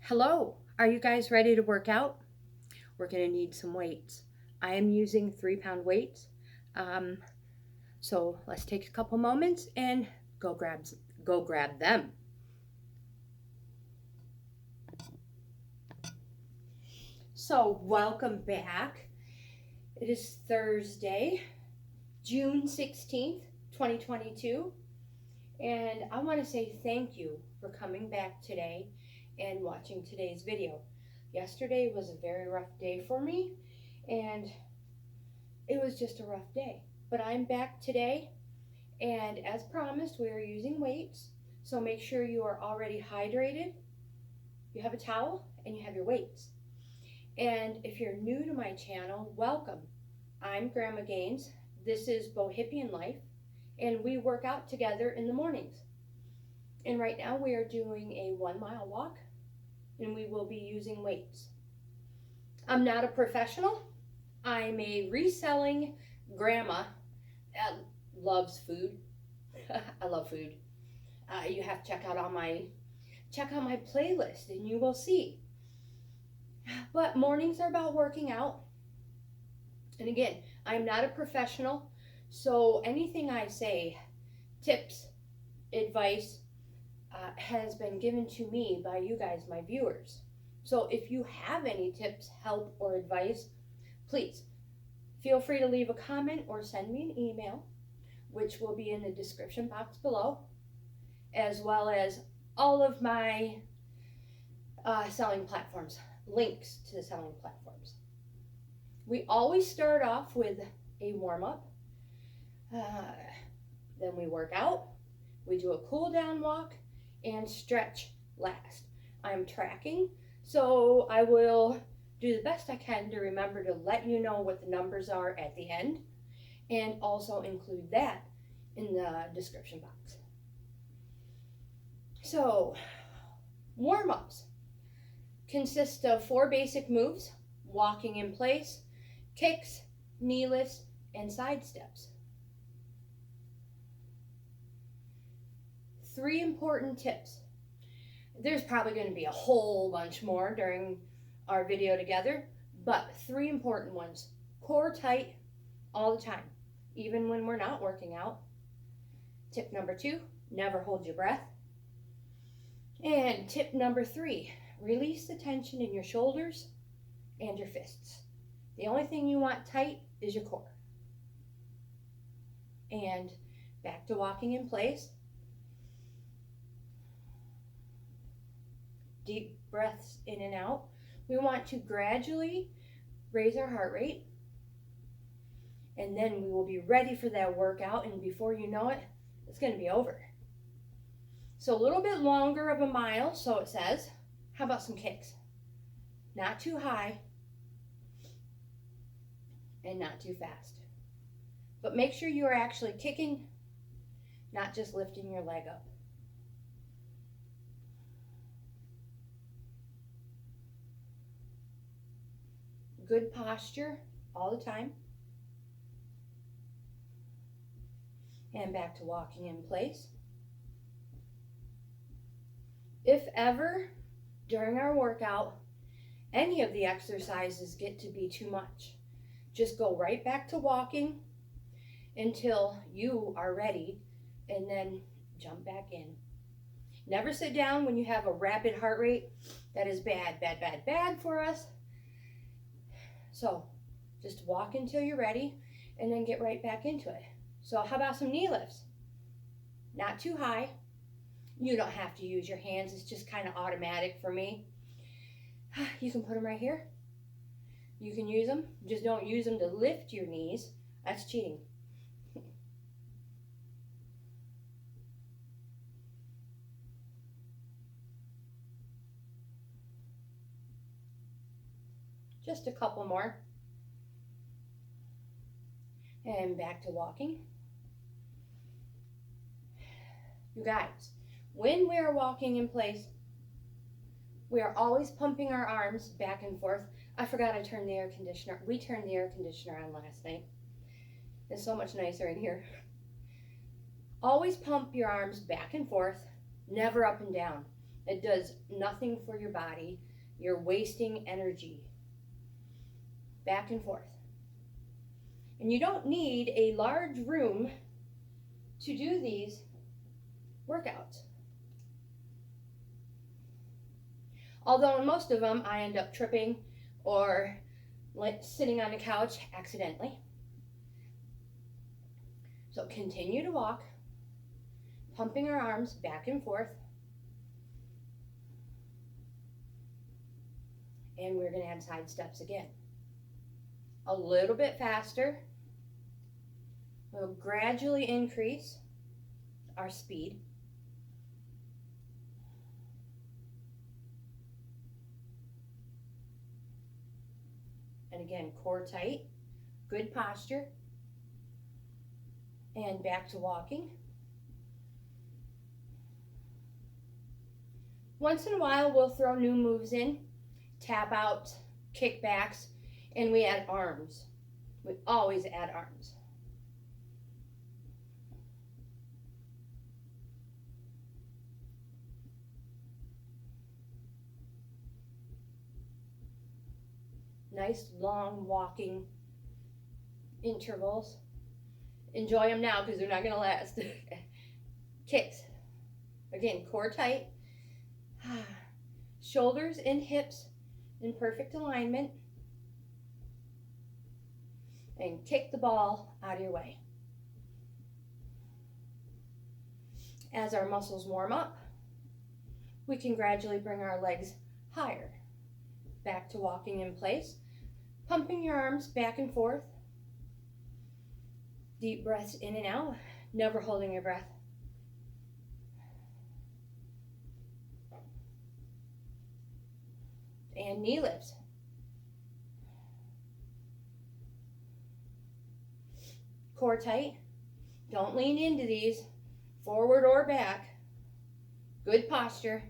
Hello, are you guys ready to work out? We're going to need some weights. I am using 3-pound weights. Um, so let's take a couple moments and go grab them. So welcome back. It is Thursday, June 16th, 2022. And I want to say thank you for coming back today and watching today's video. Yesterday was a very rough day for me, and it was just a rough day. But I'm back today, and as promised, we are using weights. So make sure you are already hydrated, you have a towel, and you have your weights. And if you're new to my channel, welcome. I'm Grandma Gainz. This is Bohippianlife, and we work out together in the mornings. And right now we are doing a 1-mile walk, and we will be using weights. I'm not a professional. I'm a reselling grandma that loves food. I love food. You have to check out my playlist, and you will see. But mornings are about working out. And again, I'm not a professional, so anything I say, tips, advice, has been given to me by you guys, my viewers. So if you have any tips, help, or advice, please feel free to leave a comment or send me an email, which will be in the description box below, as well as all of my selling platforms, links to the selling platforms. We always start off with a warm-up, then we work out, we do a cool down walk, and stretch last. I'm tracking, so I will do the best I can to remember to let you know what the numbers are at the end, and also include that in the description box. So, warm-ups consist of 4 basic moves: walking in place, kicks, knee lifts, and side steps. 3 important tips. There's probably going to be a whole bunch more during our video together, but 3 important ones. Core tight all the time, even when we're not working out. Tip number 2, never hold your breath. And tip number 3, release the tension in your shoulders and your fists. The only thing you want tight is your core. And back to walking in place. Deep breaths in and out. We want to gradually raise our heart rate, and then we will be ready for that workout, and before you know it, it's going to be over. So a little bit longer of a mile, so it says. How about some kicks? Not too high and not too fast. But make sure you are actually kicking, not just lifting your leg up. Good posture all the time. And back to walking in place. If ever during our workout any of the exercises get to be too much, just go right back to walking until you are ready, and then jump back in. Never sit down when you have a rapid heart rate. That is bad, bad, bad, bad for us. So just walk until you're ready, and then get right back into it. So how about some knee lifts? Not too high. You don't have to use your hands. It's just kind of automatic for me. You can put them right here. You can use them. Just don't use them to lift your knees. That's cheating. Just a couple more. And back to walking. You guys, when we are walking in place, we are always pumping our arms back and forth. I forgot I turned the air conditioner. We turned the air conditioner on last night. It's so much nicer in here. Always pump your arms back and forth, never up and down. It does nothing for your body. You're wasting energy. Back and forth. And you don't need a large room to do these workouts. Although in most of them, I end up tripping or sitting on the couch accidentally. So continue to walk, pumping our arms back and forth. And we're going to add side steps again. A little bit faster. We'll gradually increase our speed. And again, core tight, good posture. And back to walking. Once in a while, we'll throw new moves in, tap out, kickbacks, and we add arms. We always add arms. Nice long walking intervals. Enjoy them now because they're not going to last. Kicks. Again, core tight. Shoulders and hips in perfect alignment. And kick the ball out of your way. As our muscles warm up, we can gradually bring our legs higher. Back to walking in place. Pumping your arms back and forth. Deep breaths in and out, never holding your breath. And knee lifts. Core tight. Don't lean into these, forward or back. Good posture.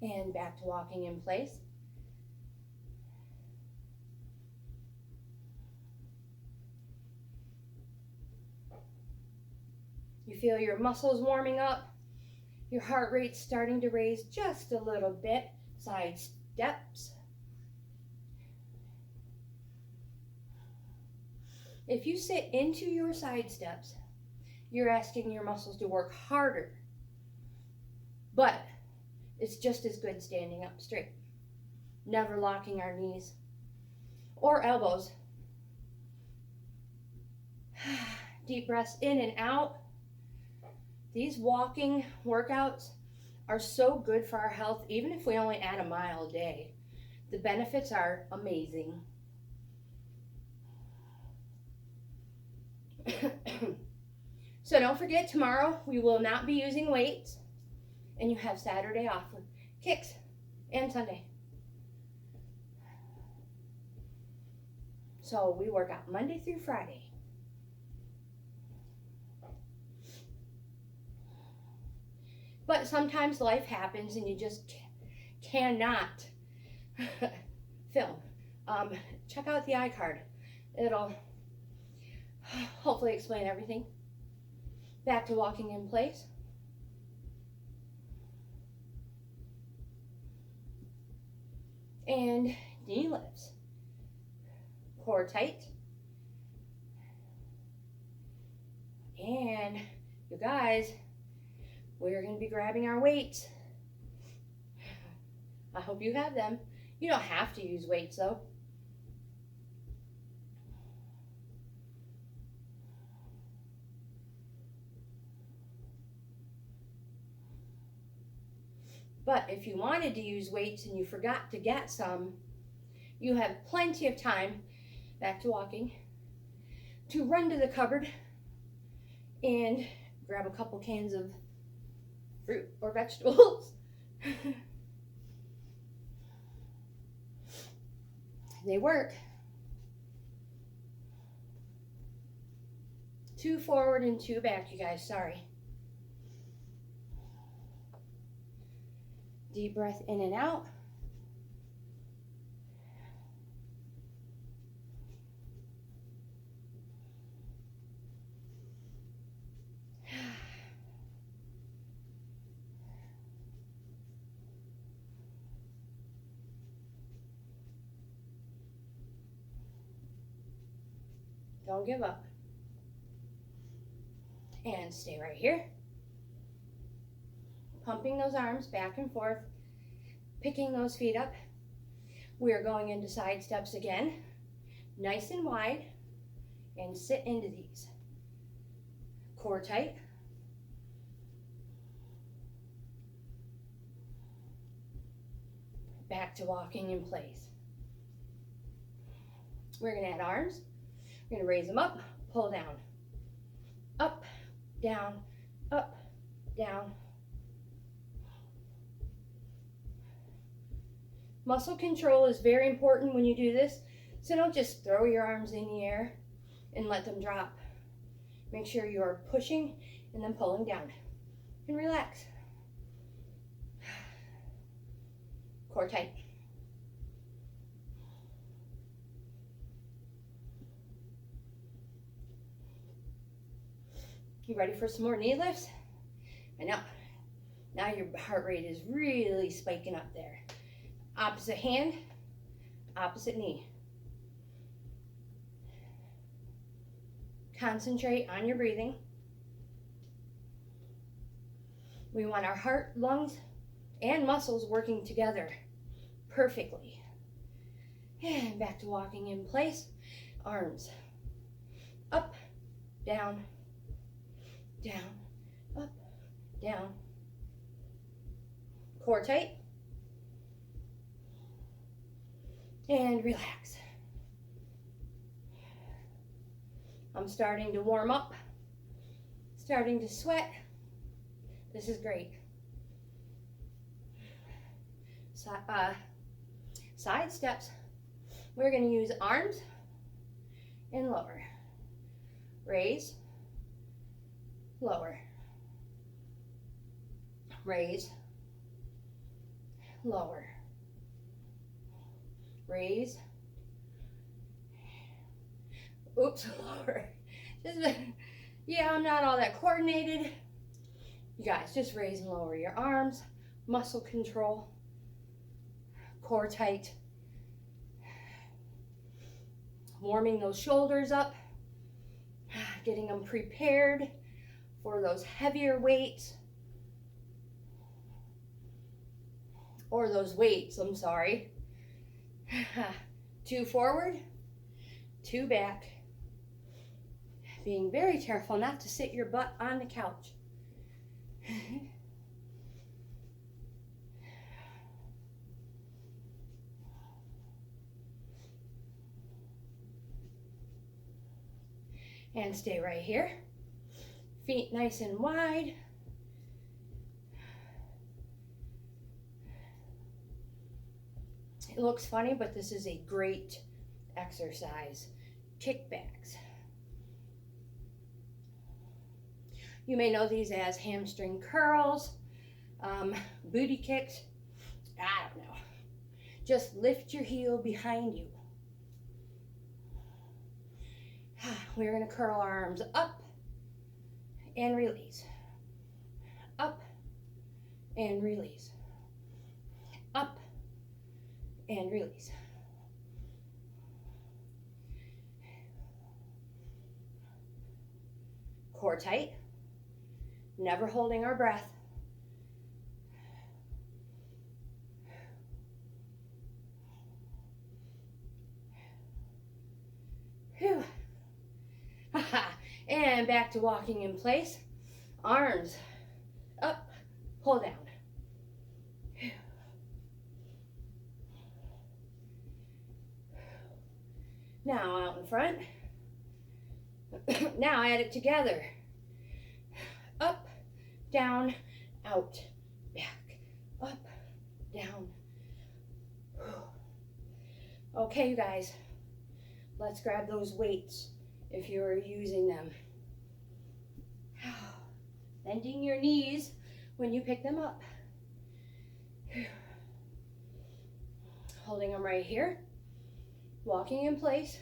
And back to walking in place. You feel your muscles warming up, your heart rate starting to raise just a little bit. Side steps. If you sit into your side steps, you're asking your muscles to work harder. But it's just as good standing up straight. Never locking our knees or elbows. Deep breaths in and out. These walking workouts are so good for our health, even if we only add a mile a day. The benefits are amazing. So don't forget, tomorrow we will not be using weights, and you have Saturday off with kicks and Sunday. So we work out Monday through Friday. But sometimes life happens and you just cannot film. Check out the iCard. It'll hopefully explain everything. Back to walking in place. And knee lifts. Core tight. And you guys, we're going to be grabbing our weights. I hope you have them. You don't have to use weights though. But if you wanted to use weights and you forgot to get some, you have plenty of time, back to walking, to run to the cupboard and grab a couple cans of fruit or vegetables. They work. 2 forward and 2 back, you guys, sorry. Deep breath in and out. Don't give up. And stay right here. Pumping those arms back and forth, picking those feet up. We are going into side steps again, nice and wide, and sit into these. Core tight. Back to walking in place. We're going to add arms. We're going to raise them up, pull down. Up, down, up, down. Muscle control is very important when you do this, so don't just throw your arms in the air and let them drop. Make sure you are pushing and then pulling down. And relax. Core tight. You ready for some more knee lifts? I know. Now your heart rate is really spiking up there. Opposite hand, opposite knee. Concentrate on your breathing. We want our heart, lungs, and muscles working together perfectly. And back to walking in place. Arms up, down, down, up, down. Core tight. And relax. I'm starting to warm up, starting to sweat. This is great. Side steps. We're going to use arms and lower. Raise, lower. Raise, lower. Raise. Oops, lower. Yeah, I'm not all that coordinated. You guys, just raise and lower your arms. Muscle control. Core tight. Warming those shoulders up. Getting them prepared for those heavier weights. Or those weights, I'm sorry. 2 forward, 2 back. Being very careful not to sit your butt on the couch. And stay right here. Feet nice and wide. It looks funny, but this is a great exercise. Kickbacks. You may know these as hamstring curls, booty kicks. I don't know. Just lift your heel behind you. We're going to curl our arms up and release. Up and release. Up and release. Core tight. Never holding our breath. Whew. And back to walking in place. Arms up, pull down. Now out in front. Now add it together. Up, down, out, back, up, down. Okay, you guys, let's grab those weights if you're using them. Bending your knees when you pick them up. Holding them right here. Walking in place.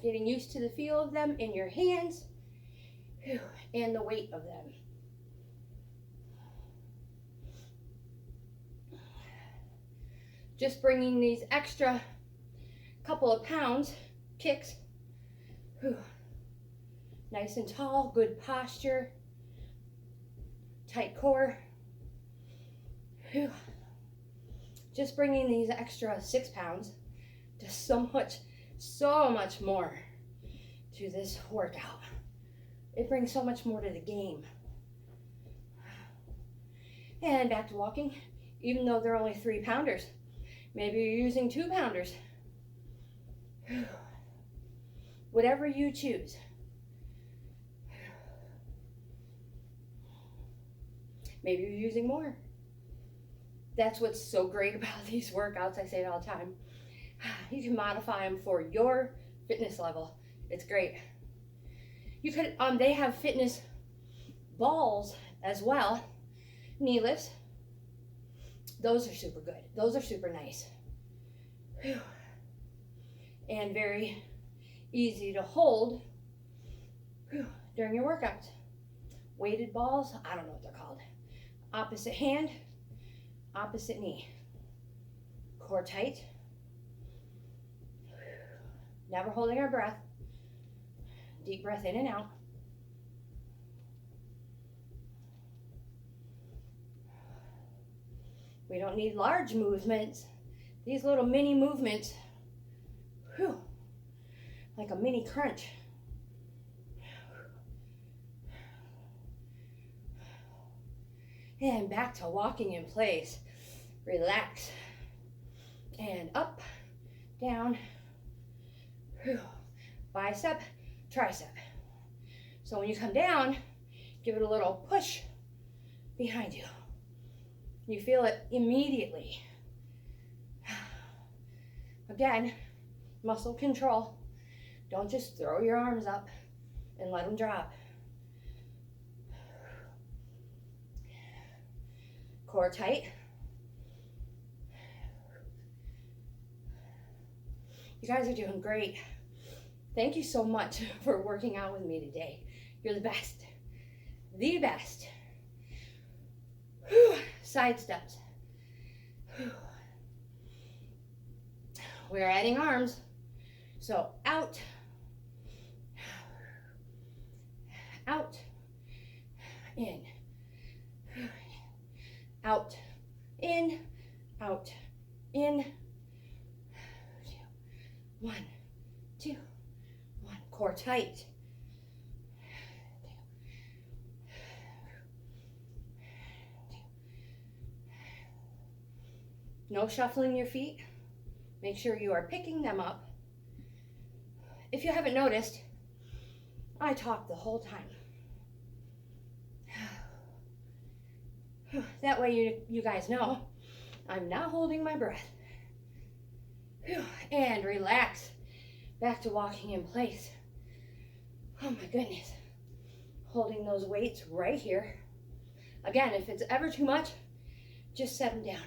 Getting used to the feel of them in your hands and the weight of them. Just bringing these extra couple of pounds kicks. Whew. Nice and tall, good posture, tight core. Whew. Just bringing these extra 6 pounds to so much more to this workout. It brings so much more to the game. And back to walking, even though they're only 3-pounders. Maybe you're using 2-pounders. Whatever you choose. Maybe you're using more. That's what's so great about these workouts. I say it all the time. You can modify them for your fitness level. It's great. You could, they have fitness balls as well. Knee lifts. Those are super good. Those are super nice. Whew. And very easy to hold during your workouts. Weighted balls, I don't know what they're called. Opposite hand, opposite knee. Core tight. Never holding our breath. Deep breath in and out. We don't need large movements. These little mini movements, whew, like a mini crunch. And back to walking in place. Relax. And up, down, whew. Bicep, tricep. So when you come down, give it a little push behind you. You feel it immediately. Again, muscle control. Don't just throw your arms up and let them drop. Core tight. You guys are doing great. Thank you so much for working out with me today. You're the best. The best. Whew. Side steps. Whew. We're adding arms. So out, out, in, out, in, out, in. 1, 2, 1. Core tight. No shuffling your feet. Make sure you are picking them up. If you haven't noticed, I talk the whole time. That way you guys know I'm not holding my breath. And relax. Back to walking in place. Oh my goodness. Holding those weights right here. Again, if it's ever too much, just set them down.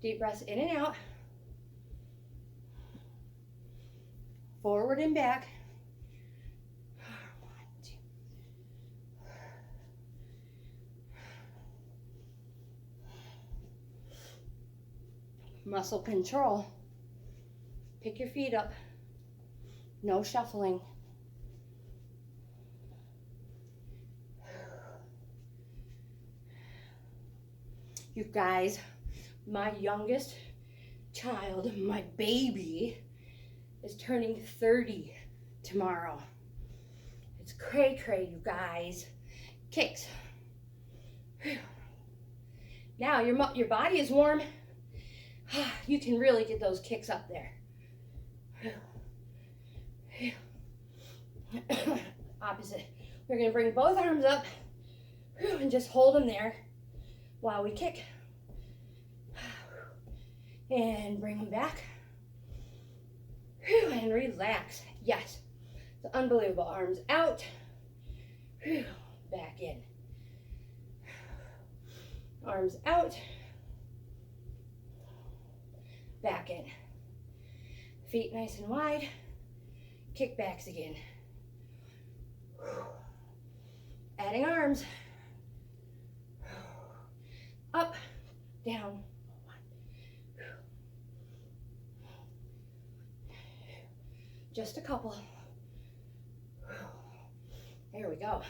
Deep breaths in and out. Forward and back. 1, 2. Muscle control. Pick your feet up. No shuffling. You guys, my youngest child, my baby, is turning 30 tomorrow. It's cray-cray, you guys. Kicks. Now your body is warm. You can really get those kicks up there. Opposite. We're going to bring both arms up and just hold them there while we kick. And bring them back. And relax. Yes. It's unbelievable. Arms out. Back in. Arms out. Back in. Feet nice and wide. Kickbacks again. Adding arms. Up, down. Just a couple. There we go.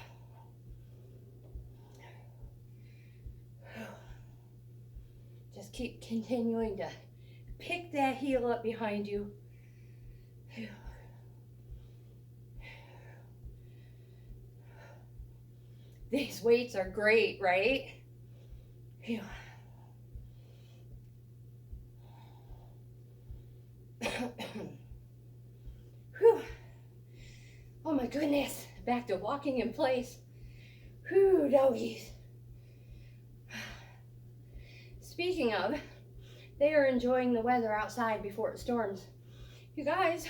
Just keep continuing to pick that heel up behind you. These weights are great, right? Oh my goodness, back to walking in place. Whew, doggies. Speaking of, they are enjoying the weather outside before it storms. You guys,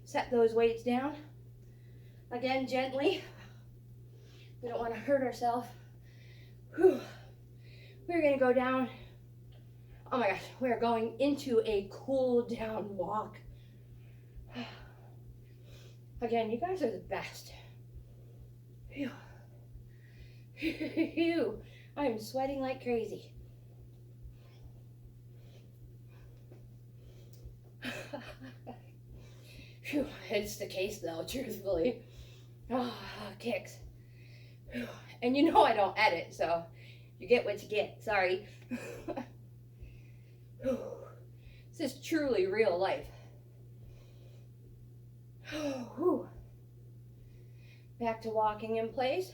set those weights down. Again, gently. We don't want to hurt ourselves. Whew. We're going to go down. Oh my gosh, we're going into a cool down walk. Again, you guys are the best. Phew. Phew. I'm sweating like crazy. Phew. It's the case though, truthfully. Oh, kicks. Phew. And you know I don't edit, so you get what you get. Sorry. This is truly real life. Back to walking in place.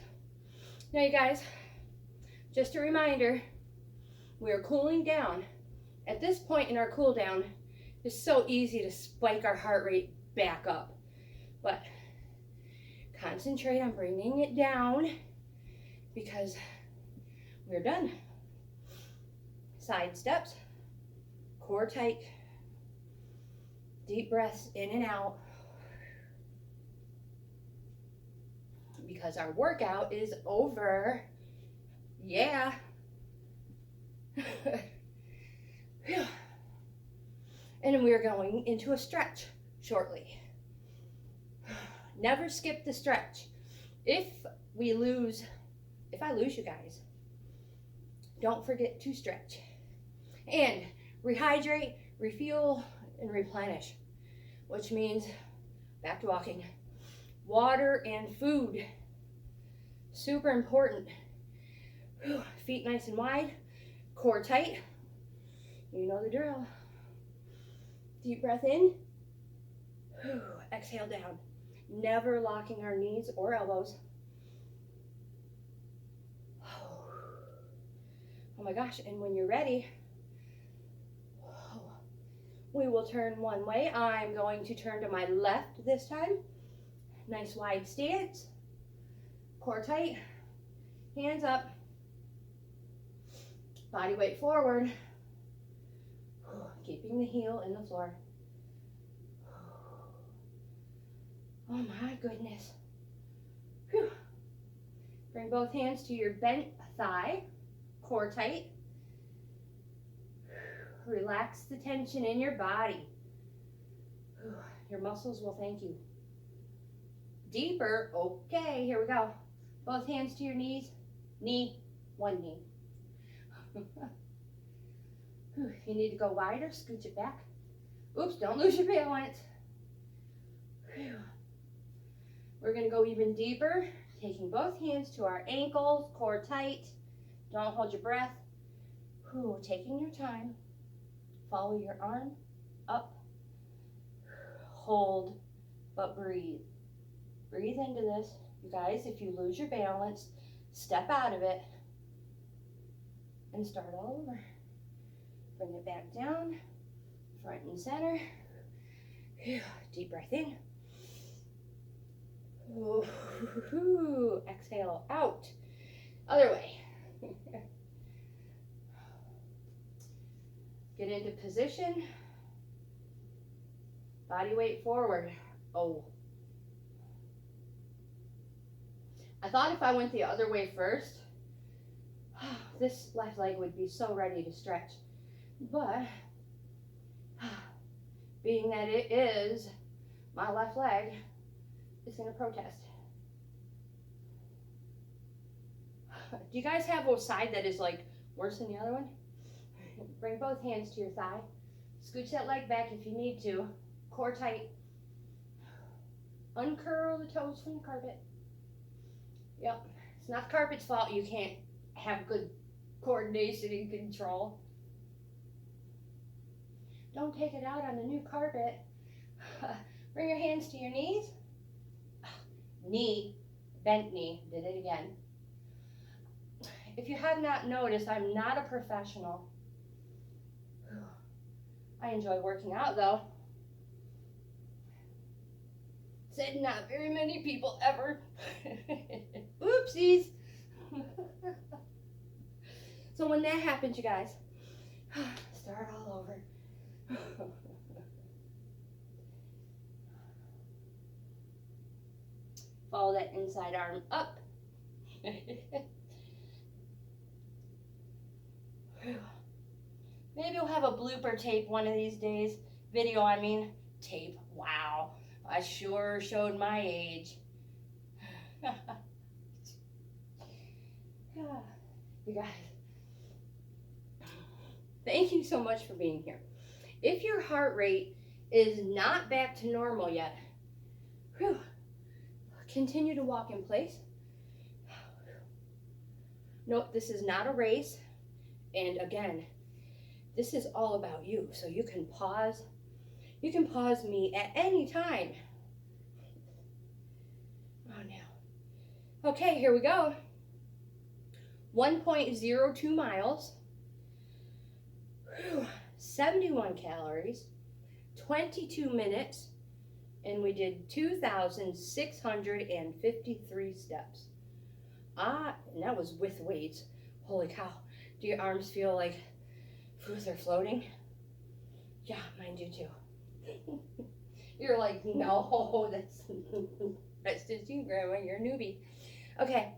Now you guys, just a reminder, we're cooling down. At this point in our cool down, it's so easy to spike our heart rate back up. But concentrate on bringing it down because we're done. Side steps, core tight, deep breaths in and out. Because our workout is over. Yeah. And we're going into a stretch shortly. Never skip the stretch. If I lose you guys, don't forget to stretch. And rehydrate, refuel, and replenish, which means back to walking. Water and food, super important. Feet nice and wide, core tight. You know the drill. Deep breath in, exhale down. Never locking our knees or elbows. Oh my gosh, and when you're ready, we will turn one way. I'm going to turn to my left this time. Nice wide stance, core tight, hands up, body weight forward, keeping the heel in the floor. Oh my goodness. Whew. Bring both hands to your bent thigh, core tight. Relax the tension in your body. Your muscles will thank you. Deeper, okay, here we go. Both hands to your knees, knee, one knee. If you need to go wider, scooch it back. Oops, don't lose your balance. We're gonna go even deeper, taking both hands to our ankles, core tight. Don't hold your breath. Taking your time. Follow your arm up. Hold, but breathe. Breathe into this. You guys, if you lose your balance, step out of it and start all over. Bring it back down, front and center. Deep breath in. Exhale out. Other way. Get into position. Body weight forward. Oh. I thought if I went the other way first, this left leg would be so ready to stretch. But being that it is my left leg, it's going to protest. Do you guys have a side that is like worse than the other one? Bring both hands to your thigh. Scooch that leg back if you need to. Core tight. uncurl the toes from the carpet. Yep, it's not the carpet's fault you can't have good coordination and control. Don't take it out on the new carpet. Bring your hands to your knees. Knee, bent knee, did it again. If you have not noticed, I'm not a professional. I enjoy working out though. Said not very many people ever. Oopsies. So when that happens, you guys, start all over. Follow that inside arm up. Maybe we'll have a blooper tape one of these days. Video, I mean. Tape. Wow. I sure showed my age. You guys, thank you so much for being here. If your heart rate is not back to normal yet, continue to walk in place. Note, this is not a race. And again, this is all about you. So you can pause. You can pause me at any time. Oh, now. Okay, here we go. 1.02 miles. 71 calories. 22 minutes. And we did 2,653 steps. And that was with weights. Holy cow. Do your arms feel like they're floating? Yeah, mine do too. You're like, no, that's just you, Grandma. You're a newbie. Okay.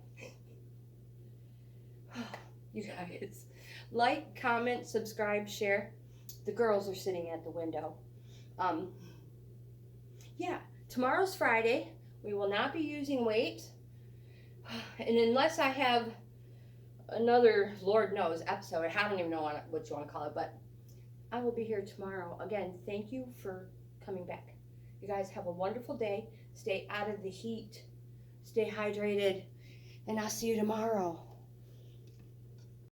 You guys, like, comment, subscribe, share. The girls are sitting at the window. Yeah, tomorrow's Friday. We will not be using weights. And unless I have another, Lord knows, episode, I don't even know what you want to call it, but I will be here tomorrow. Again, thank you for coming back. You guys have a wonderful day. Stay out of the heat. Stay hydrated. And I'll see you tomorrow.